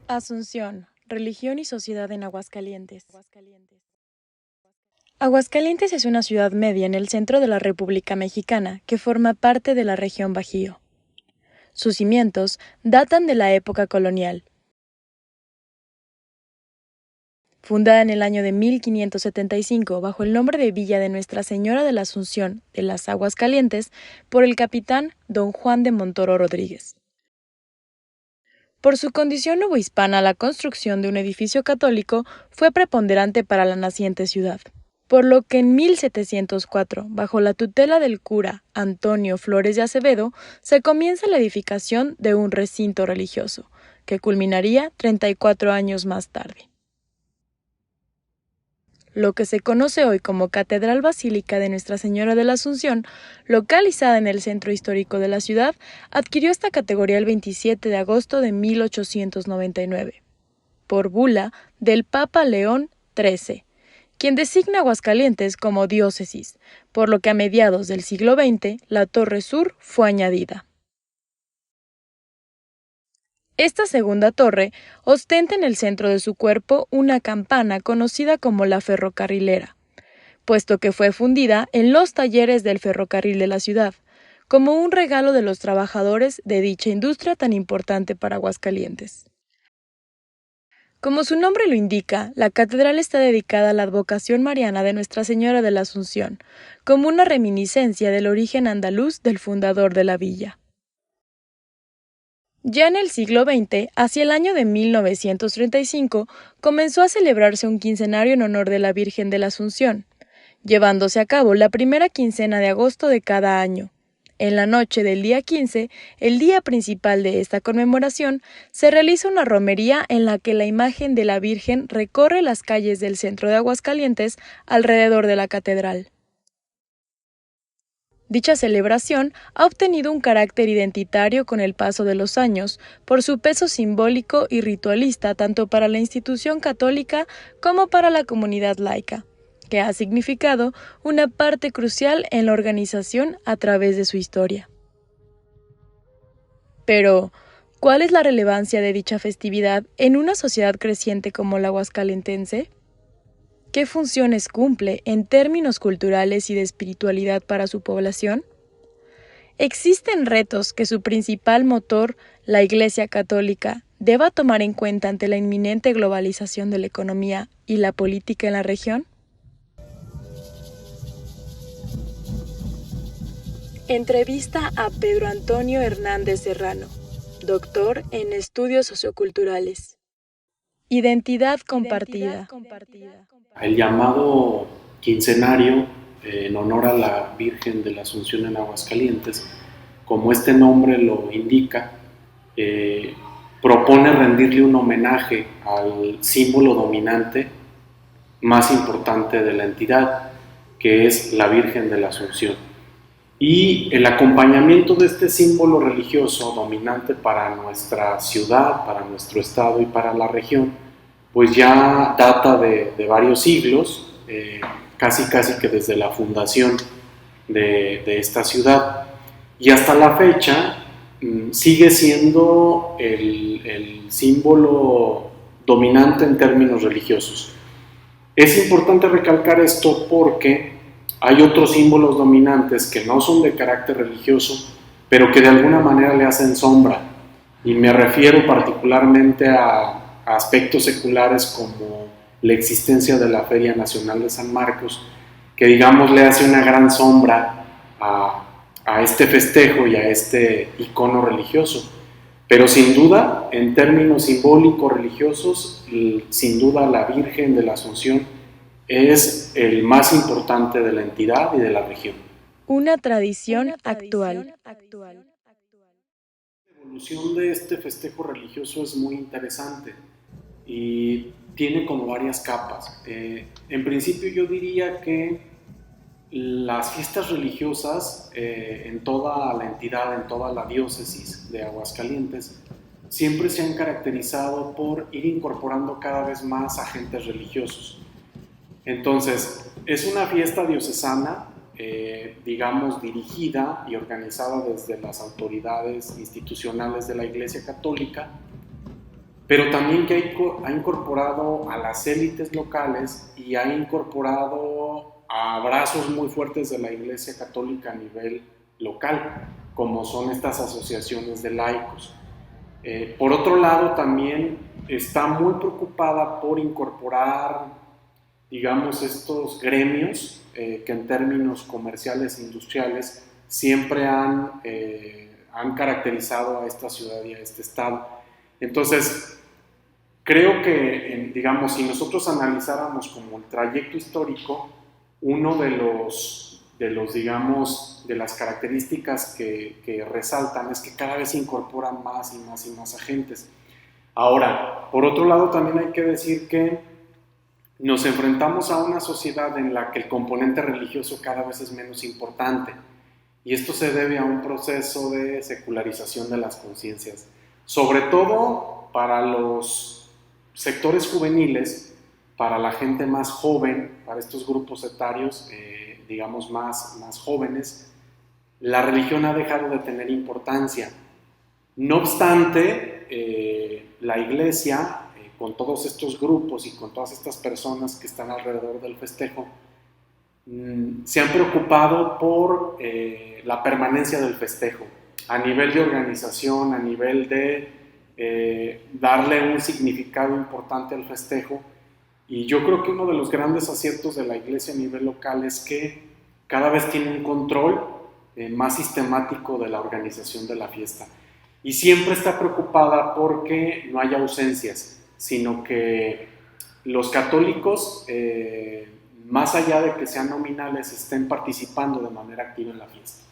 Asunción, religión y sociedad en Aguascalientes. Aguascalientes es una ciudad media en el centro de la República Mexicana que forma parte de la región Bajío. Sus cimientos datan de la época colonial. Fundada en el año de 1575 bajo el nombre de Villa de Nuestra Señora de la Asunción de las Aguascalientes por el capitán don Juan de Montoro Rodríguez. Por su condición novohispana, la construcción de un edificio católico fue preponderante para la naciente ciudad, por lo que en 1704, bajo la tutela del cura Antonio Flores de Acevedo, se comienza la edificación de un recinto religioso, que culminaría 34 años más tarde. Lo que se conoce hoy como Catedral Basílica de Nuestra Señora de la Asunción, localizada en el centro histórico de la ciudad, adquirió esta categoría el 27 de agosto de 1899, por bula del Papa León XIII, quien designa Aguascalientes como diócesis, por lo que a mediados del siglo XX la Torre Sur fue añadida. Esta segunda torre ostenta en el centro de su cuerpo una campana conocida como la ferrocarrilera, puesto que fue fundida en los talleres del ferrocarril de la ciudad, como un regalo de los trabajadores de dicha industria tan importante para Aguascalientes. Como su nombre lo indica, la catedral está dedicada a la advocación mariana de Nuestra Señora de la Asunción, como una reminiscencia del origen andaluz del fundador de la villa. Ya en el siglo XX, hacia el año de 1935, comenzó a celebrarse un quincenario en honor de la Virgen de la Asunción, llevándose a cabo la primera quincena de agosto de cada año. En la noche del día 15, el día principal de esta conmemoración, se realiza una romería en la que la imagen de la Virgen recorre las calles del centro de Aguascalientes alrededor de la catedral. Dicha celebración ha obtenido un carácter identitario con el paso de los años, por su peso simbólico y ritualista tanto para la institución católica como para la comunidad laica, que ha significado una parte crucial en la organización a través de su historia. Pero, ¿cuál es la relevancia de dicha festividad en una sociedad creciente como la aguascalentense? ¿Qué funciones cumple en términos culturales y de espiritualidad para su población? ¿Existen retos que su principal motor, la Iglesia Católica, deba tomar en cuenta ante la inminente globalización de la economía y la política en la región? Entrevista a Pedro Antonio Hernández Serrano, doctor en Estudios Socioculturales. Identidad compartida. El llamado quincenario en honor a la Virgen de la Asunción en Aguascalientes, como este nombre lo indica, propone rendirle un homenaje al símbolo dominante más importante de la entidad, que es la Virgen de la Asunción. Y el acompañamiento de este símbolo religioso dominante para nuestra ciudad, para nuestro estado y para la región, pues ya data de varios siglos, casi que desde la fundación de esta ciudad. Y hasta la fecha sigue siendo el símbolo dominante en términos religiosos. Es importante recalcar esto porque hay otros símbolos dominantes que no son de carácter religioso, pero que de alguna manera le hacen sombra. Y me refiero particularmente a aspectos seculares como la existencia de la Feria Nacional de San Marcos, que digamos le hace una gran sombra a este festejo y a este icono religioso. Pero sin duda, en términos simbólicos religiosos, sin duda la Virgen de la Asunción es el más importante de la entidad y de la región. Una tradición actual. La evolución de este festejo religioso es muy interesante y tiene como varias capas. En principio yo diría que las fiestas religiosas en toda la entidad, en toda la diócesis de Aguascalientes, siempre se han caracterizado por ir incorporando cada vez más agentes religiosos. Entonces, es una fiesta diocesana, digamos, dirigida y organizada desde las autoridades institucionales de la Iglesia Católica, pero también que ha incorporado a las élites locales y ha incorporado a brazos muy fuertes de la Iglesia Católica a nivel local, como son estas asociaciones de laicos. Por otro lado, también está muy preocupada por incorporar, digamos, estos gremios que en términos comerciales e industriales siempre han caracterizado a esta ciudad y a este estado. Entonces, creo que, digamos, si nosotros analizáramos como el trayecto histórico, uno digamos, de las características que resaltan es que cada vez se incorporan más y más y más agentes. Ahora, por otro lado, también hay que decir que nos enfrentamos a una sociedad en la que el componente religioso cada vez es menos importante, y esto se debe a un proceso de secularización de las conciencias, sobre todo para los sectores juveniles, para la gente más joven, para estos grupos etarios, digamos, más jóvenes. La religión ha dejado de tener importancia. No obstante, la Iglesia, con todos estos grupos y con todas estas personas que están alrededor del festejo, se han preocupado por la permanencia del festejo, a nivel de organización, a nivel de darle un significado importante al festejo. Y yo creo que uno de los grandes aciertos de la Iglesia a nivel local es que cada vez tiene un control más sistemático de la organización de la fiesta. Y siempre está preocupada porque no haya ausencias, sino que los católicos, más allá de que sean nominales, estén participando de manera activa en la fiesta.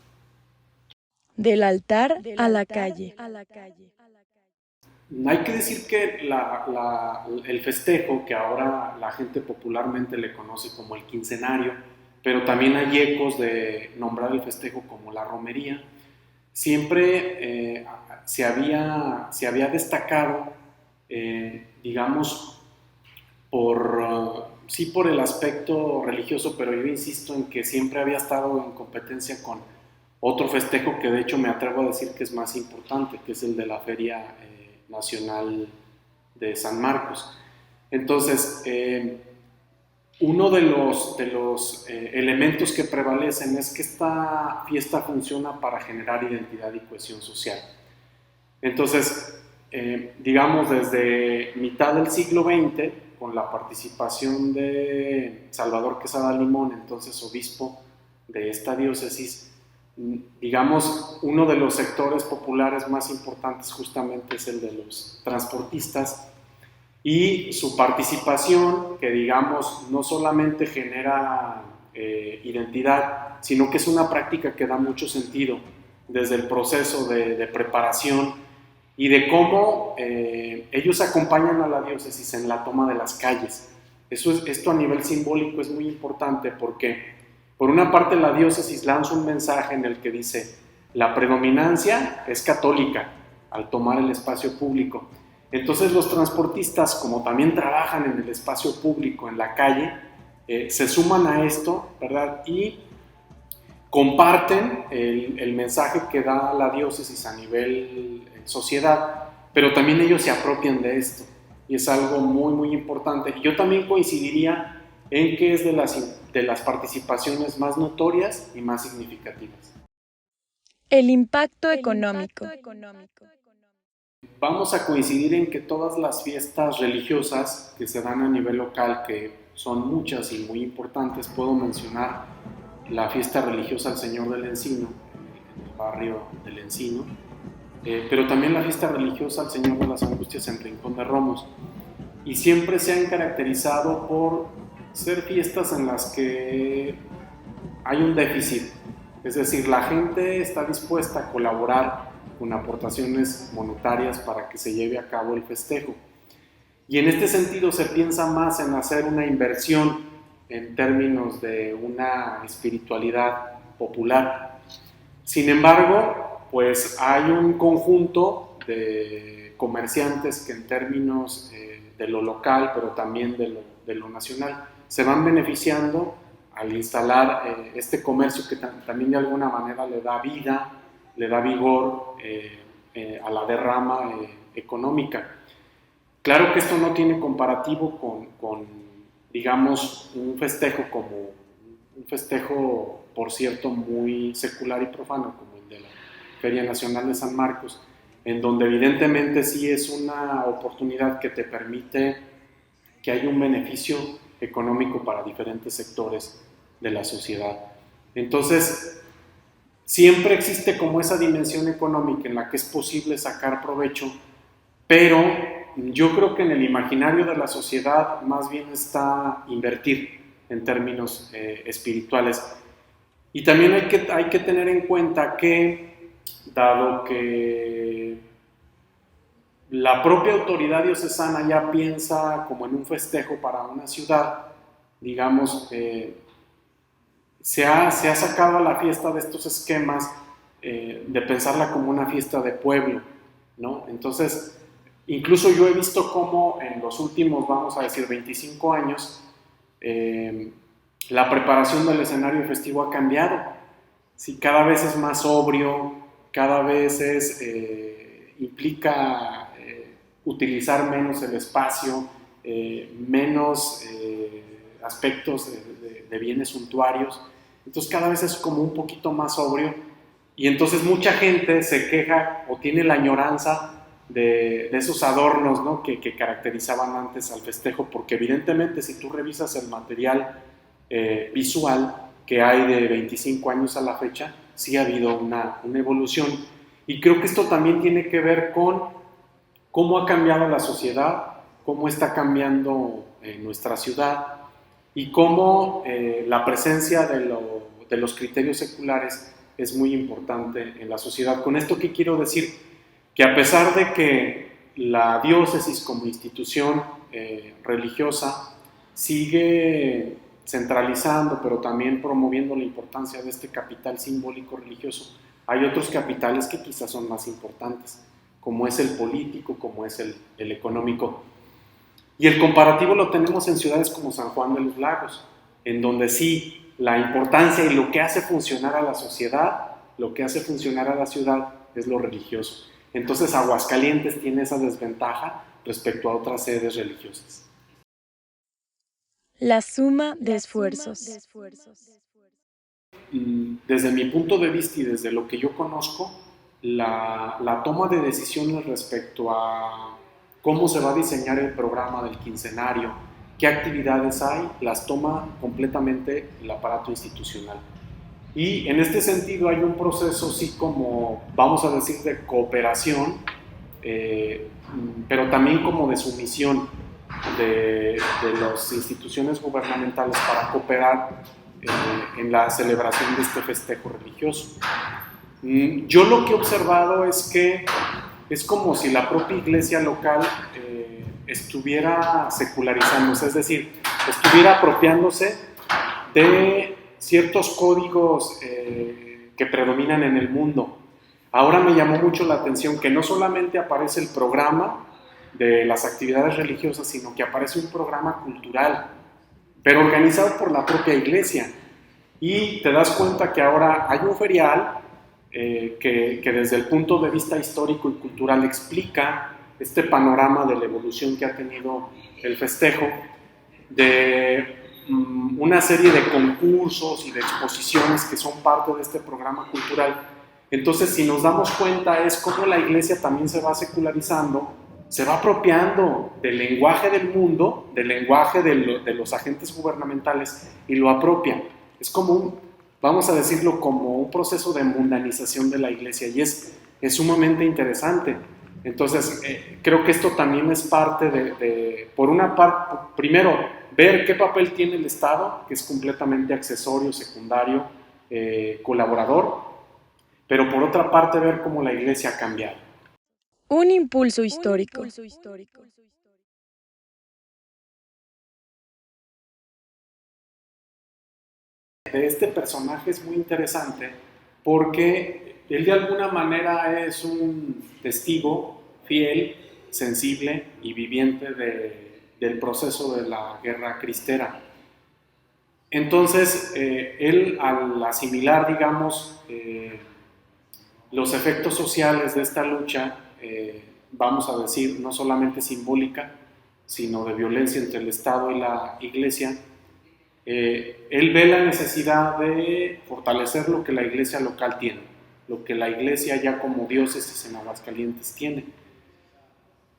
Del altar a la calle. Hay que decir que el festejo, que ahora la gente popularmente le conoce como el quincenario, pero también hay ecos de nombrar el festejo como la romería, siempre se había destacado, digamos, sí por el aspecto religioso, pero yo insisto en que siempre había estado en competencia con otro festejo que de hecho me atrevo a decir que es más importante, que es el de la Feria Nacional de San Marcos. Entonces, uno de los elementos que prevalecen es que esta fiesta funciona para generar identidad y cohesión social. Entonces, digamos, desde mitad del siglo XX, con la participación de Salvador Quesada Limón, entonces obispo de esta diócesis, digamos, uno de los sectores populares más importantes justamente es el de los transportistas, y su participación, que digamos no solamente genera identidad, sino que es una práctica que da mucho sentido desde el proceso de preparación y de cómo ellos acompañan a la diócesis en la toma de las calles. Esto a nivel simbólico es muy importante porque por una parte la diócesis lanza un mensaje en el que dice la predominancia es católica al tomar el espacio público. Entonces los transportistas, como también trabajan en el espacio público, en la calle, se suman a esto, ¿verdad? Y comparten el mensaje que da la diócesis a nivel sociedad, pero también ellos se apropian de esto, y es algo muy, muy importante. Y yo también coincidiría en que es de las participaciones más notorias y más significativas. El impacto económico. Vamos a coincidir en que todas las fiestas religiosas que se dan a nivel local, que son muchas y muy importantes, puedo mencionar la fiesta religiosa al Señor del Encino, en el barrio del Encino, pero también la fiesta religiosa al Señor de las Angustias en Rincón de Romos. Y siempre se han caracterizado por ser fiestas en las que hay un déficit, es decir, la gente está dispuesta a colaborar con aportaciones monetarias para que se lleve a cabo el festejo. Y en este sentido se piensa más en hacer una inversión en términos de una espiritualidad popular. Sin embargo, pues hay un conjunto de comerciantes que en términos de lo local, pero también de lo nacional, se van beneficiando al instalar este comercio que también de alguna manera le da vida, le da vigor a la derrama económica. Claro que esto no tiene comparativo con, digamos, un festejo como un festejo, por cierto, muy secular y profano, como el de la Feria Nacional de San Marcos, en donde evidentemente sí es una oportunidad que te permite que haya un beneficio económico para diferentes sectores de la sociedad. Entonces, siempre existe como esa dimensión económica en la que es posible sacar provecho, pero yo creo que en el imaginario de la sociedad más bien está invertir en términos espirituales. Y también hay que tener en cuenta que, dado que la propia autoridad diocesana ya piensa como en un festejo para una ciudad, digamos, se ha sacado a la fiesta de estos esquemas de pensarla como una fiesta de pueblo, ¿no? Entonces, incluso yo he visto cómo en los últimos, vamos a decir, 25 años, la preparación del escenario festivo ha cambiado. Sí, cada vez es más sobrio, cada vez implica utilizar menos el espacio, menos aspectos de bienes suntuarios. Entonces cada vez es como un poquito más sobrio y entonces mucha gente se queja o tiene la añoranza de esos adornos, ¿no? que caracterizaban antes al festejo, porque evidentemente si tú revisas el material visual que hay de 25 años a la fecha, sí ha habido una evolución. Y creo que esto también tiene que ver con cómo ha cambiado la sociedad, cómo está cambiando nuestra ciudad y cómo la presencia de los criterios seculares es muy importante en la sociedad. Con esto, ¿qué quiero decir? Que a pesar de que la diócesis como institución religiosa sigue centralizando, pero también promoviendo la importancia de este capital simbólico religioso, hay otros capitales que quizás son más importantes, como es el político, como es el económico. Y el comparativo lo tenemos en ciudades como San Juan de los Lagos, en donde sí, la importancia y lo que hace funcionar a la sociedad, lo que hace funcionar a la ciudad es lo religioso. Entonces Aguascalientes tiene esa desventaja respecto a otras sedes religiosas. La suma de esfuerzos. Desde mi punto de vista y desde lo que yo conozco, la toma de decisiones respecto a cómo se va a diseñar el programa del quincenario, qué actividades hay, las toma completamente el aparato institucional. Y en este sentido hay un proceso, sí, como vamos a decir, de cooperación, pero también como de sumisión de las instituciones gubernamentales para cooperar en la celebración de este festejo religioso. Yo lo que he observado es que es como si la propia iglesia local estuviera secularizándose, es decir, estuviera apropiándose de ciertos códigos que predominan en el mundo. Ahora me llamó mucho la atención que no solamente aparece el programa de las actividades religiosas, sino que aparece un programa cultural, pero organizado por la propia iglesia. Y te das cuenta que ahora hay un ferial que desde el punto de vista histórico y cultural explica este panorama de la evolución que ha tenido el festejo, de una serie de concursos y de exposiciones que son parte de este programa cultural. Entonces, si nos damos cuenta, es como la iglesia también se va secularizando, se va apropiando del lenguaje del mundo, del lenguaje de los agentes gubernamentales y lo apropia. Es como vamos a decirlo, como un proceso de mundanización de la iglesia y es sumamente interesante. Entonces, creo que esto también es parte por una parte, primero, ver qué papel tiene el Estado, que es completamente accesorio, secundario, colaborador, pero por otra parte, ver cómo la iglesia ha cambiado. Un impulso histórico. De este personaje es muy interesante porque él de alguna manera es un testigo fiel, sensible y viviente del proceso de la guerra cristera. Entonces, él al asimilar, digamos, los efectos sociales de esta lucha, vamos a decir, no solamente simbólica, sino de violencia entre el Estado y la Iglesia, él ve la necesidad de fortalecer lo que la Iglesia local tiene, lo que la Iglesia ya como diócesis en Aguascalientes tiene.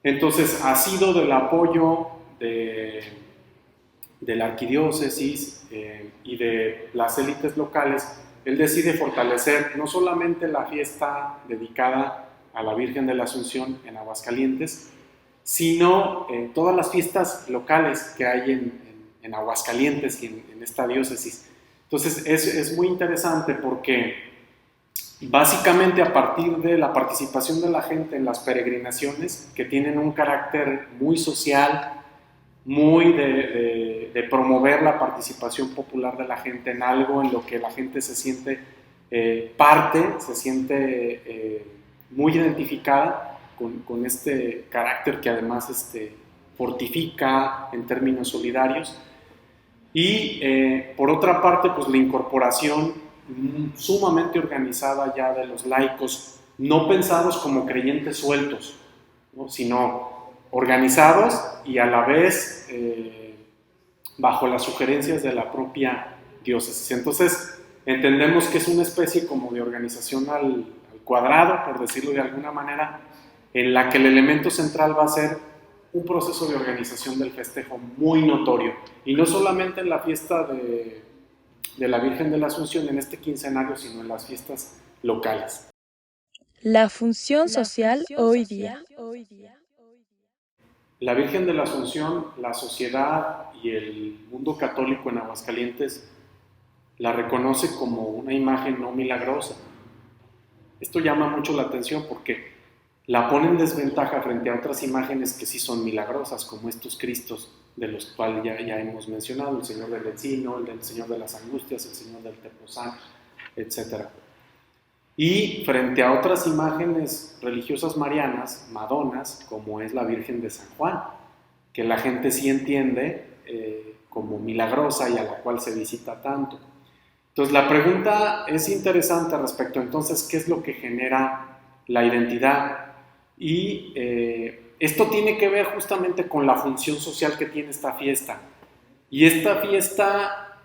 Entonces ha sido del apoyo de la arquidiócesis y de las élites locales. Él decide fortalecer no solamente la fiesta dedicada a la Virgen de la Asunción en Aguascalientes, sino todas las fiestas locales que hay en Aguascalientes y en esta diócesis. Entonces es muy interesante porque básicamente a partir de la participación de la gente en las peregrinaciones, que tienen un carácter muy social, muy de promover la participación popular de la gente en algo en lo que la gente se siente parte, se siente muy identificada con este carácter que además fortifica en términos solidarios. Y por otra parte, pues la incorporación sumamente organizada ya de los laicos, no pensados como creyentes sueltos, ¿no? Sino organizados y a la vez bajo las sugerencias de la propia diócesis. Entonces entendemos que es una especie como de organización al cuadrado, por decirlo de alguna manera, en la que el elemento central va a ser un proceso de organización del festejo muy notorio, y no solamente en la fiesta de la Virgen de la Asunción en este quincenario, sino en las fiestas locales. La función social hoy día. La Virgen de la Asunción, la sociedad y el mundo católico en Aguascalientes la reconoce como una imagen no milagrosa. Esto llama mucho la atención porque la pone en desventaja frente a otras imágenes que sí son milagrosas, como estos Cristos de los cuales ya hemos mencionado, el Señor del Encino, el del Señor de las Angustias, el Señor del Tepozán, etc. Y frente a otras imágenes religiosas marianas, madonas, como es la Virgen de San Juan, que la gente sí entiende como milagrosa y a la cual se visita tanto. Entonces la pregunta es interesante respecto a entonces qué es lo que genera la identidad, y esto tiene que ver justamente con la función social que tiene esta fiesta. Y esta fiesta,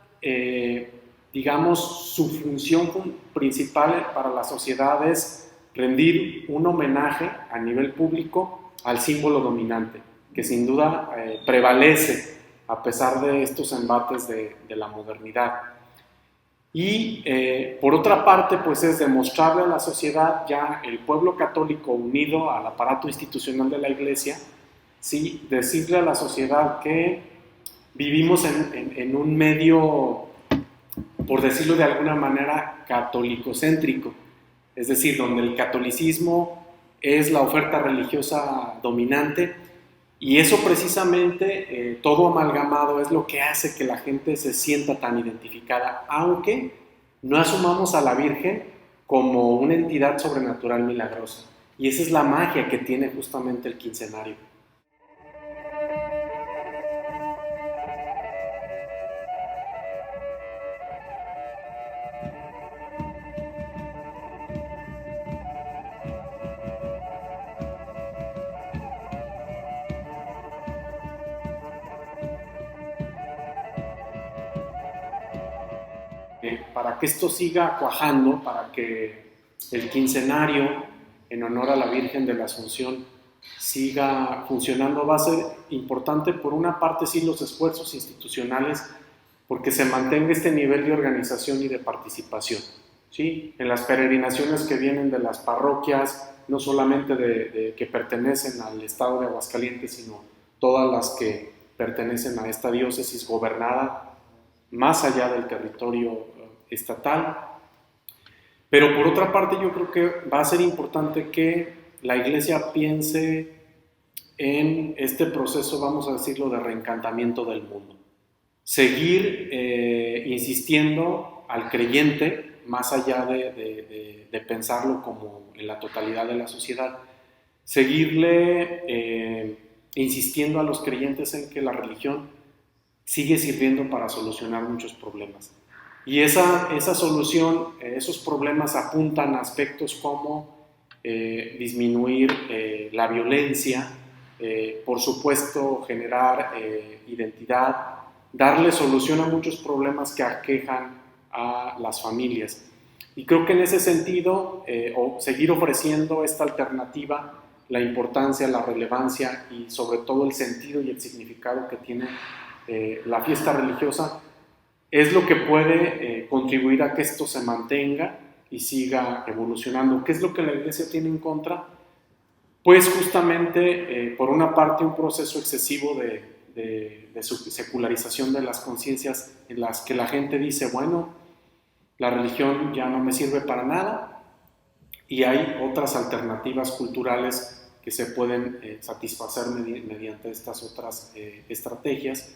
digamos, su función principal para la sociedad es rendir un homenaje a nivel público al símbolo dominante, que sin duda prevalece a pesar de estos embates de la modernidad. Y por otra parte, pues es demostrarle a la sociedad, ya el pueblo católico unido al aparato institucional de la Iglesia, ¿sí? Decirle a la sociedad que vivimos en un medio, por decirlo de alguna manera, catolicocéntrico, es decir, donde el catolicismo es la oferta religiosa dominante, y eso precisamente, todo amalgamado, es lo que hace que la gente se sienta tan identificada, aunque no asumamos a la Virgen como una entidad sobrenatural milagrosa. Y esa es la magia que tiene justamente el quincenario. Para que esto siga cuajando, para que el quincenario en honor a la Virgen de la Asunción siga funcionando, va a ser importante, por una parte, sí, los esfuerzos institucionales, porque se mantenga este nivel de organización y de participación, ¿sí? En las peregrinaciones que vienen de las parroquias, no solamente de que pertenecen al estado de Aguascalientes, sino todas las que pertenecen a esta diócesis gobernada más allá del territorio estatal. Pero por otra parte, yo creo que va a ser importante que la Iglesia piense en este proceso, vamos a decirlo, de reencantamiento del mundo. Seguir insistiendo al creyente, más allá de pensarlo como en la totalidad de la sociedad, seguirle insistiendo a los creyentes en que la religión sigue sirviendo para solucionar muchos problemas. Y esa solución, esos problemas apuntan a aspectos como disminuir la violencia, por supuesto generar identidad, darle solución a muchos problemas que aquejan a las familias. Y creo que en ese sentido, seguir ofreciendo esta alternativa, la importancia, la relevancia y sobre todo el sentido y el significado que tiene la fiesta religiosa, es lo que puede contribuir a que esto se mantenga y siga evolucionando. ¿Qué es lo que la Iglesia tiene en contra? Pues justamente, por una parte, un proceso excesivo de secularización de las conciencias en las que la gente dice, bueno, la religión ya no me sirve para nada, y hay otras alternativas culturales que se pueden satisfacer mediante estas otras estrategias.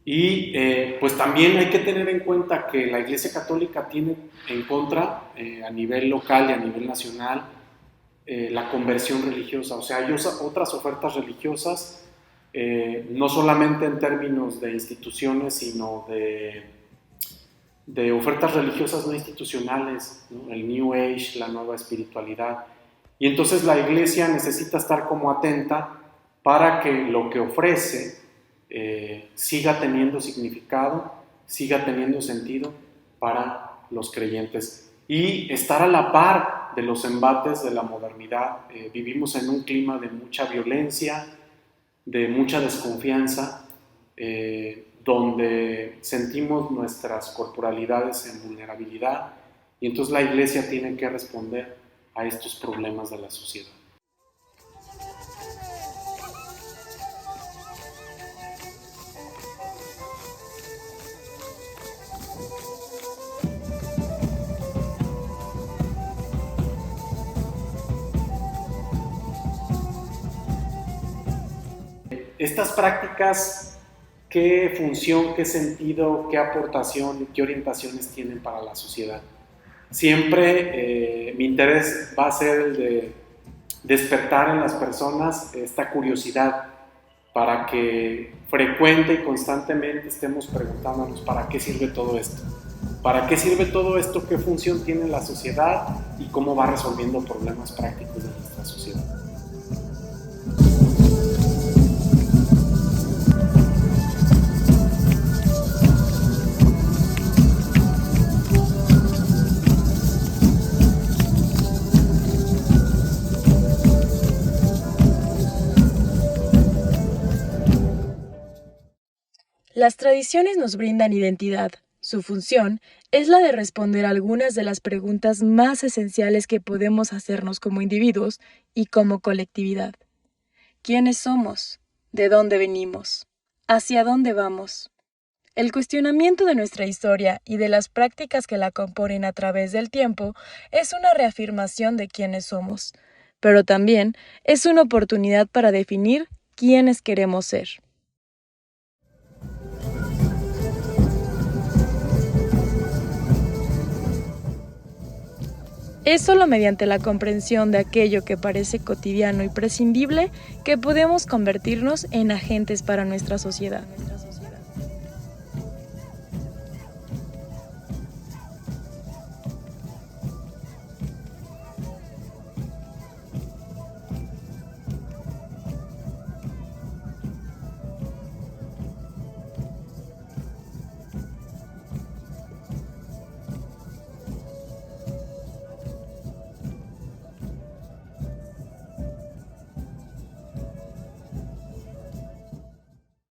Y pues también hay que tener en cuenta que la Iglesia Católica tiene en contra, a nivel local y a nivel nacional, la conversión religiosa. O sea, hay otras ofertas religiosas, no solamente en términos de instituciones, sino de ofertas religiosas no institucionales, ¿no? El New Age, la nueva espiritualidad. Y entonces la Iglesia necesita estar como atenta para que lo que ofrece siga teniendo significado, siga teniendo sentido para los creyentes y estar a la par de los embates de la modernidad. Vivimos en un clima de mucha violencia, de mucha desconfianza, donde sentimos nuestras corporalidades en vulnerabilidad, y entonces la Iglesia tiene que responder a estos problemas de la sociedad. Estas prácticas, ¿qué función, qué sentido, qué aportación, qué orientaciones tienen para la sociedad? Siempre mi interés va a ser el de despertar en las personas esta curiosidad para que frecuente y constantemente estemos preguntándonos ¿para qué sirve todo esto? ¿Para qué sirve todo esto? ¿Qué función tiene la sociedad? ¿Y cómo va resolviendo problemas prácticos de nuestra sociedad? Las tradiciones nos brindan identidad. Su función es la de responder a algunas de las preguntas más esenciales que podemos hacernos como individuos y como colectividad. ¿Quiénes somos? ¿De dónde venimos? ¿Hacia dónde vamos? El cuestionamiento de nuestra historia y de las prácticas que la componen a través del tiempo es una reafirmación de quiénes somos, pero también es una oportunidad para definir quiénes queremos ser. Es solo mediante la comprensión de aquello que parece cotidiano y prescindible que podemos convertirnos en agentes para nuestra sociedad.